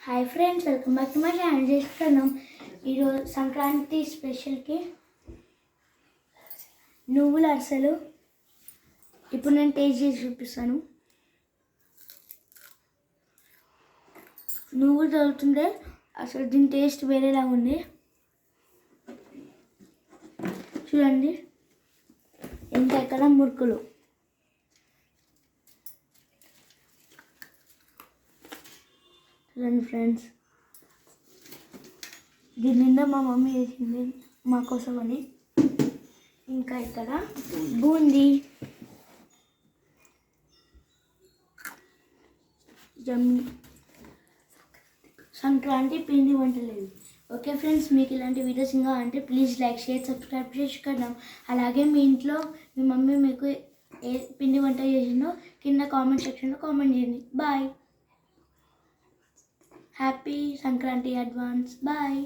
Hi friends, welcome back to my channel. చేస్తున్నాం ఈరోజు సంక్రాంతి స్పెషల్కి నువ్వుల అరిసెలు. ఇప్పుడు నేను టేస్ట్ చేసి చూపిస్తాను. నువ్వులు తగులుతుంటే అసలు దీని టేస్ట్ వేరేలాగా ఉంది. చూడండి ఎంత ఎక్కడ మురుకులు. చూడండి ఫ్రెండ్స్, దీని నిండా మా మమ్మీ చేసింది మా కోసం అని. ఇంకా ఇక్కడ బూందీ, సంక్రాంతి పిండి వంటలేదు. ఓకే ఫ్రెండ్స్, మీకు ఇలాంటి వీడియోస్ ఇంకా అంటే ప్లీజ్ లైక్, షేర్, సబ్స్క్రైబ్ చేసుకుందాం. అలాగే మీ ఇంట్లో మీ మమ్మీ మీకు ఏ పిండి వంట చేసిందో కింద కామెంట్ సెక్షన్లో కామెంట్ చేయండి. Bye. Happy Sankranti advance. Bye.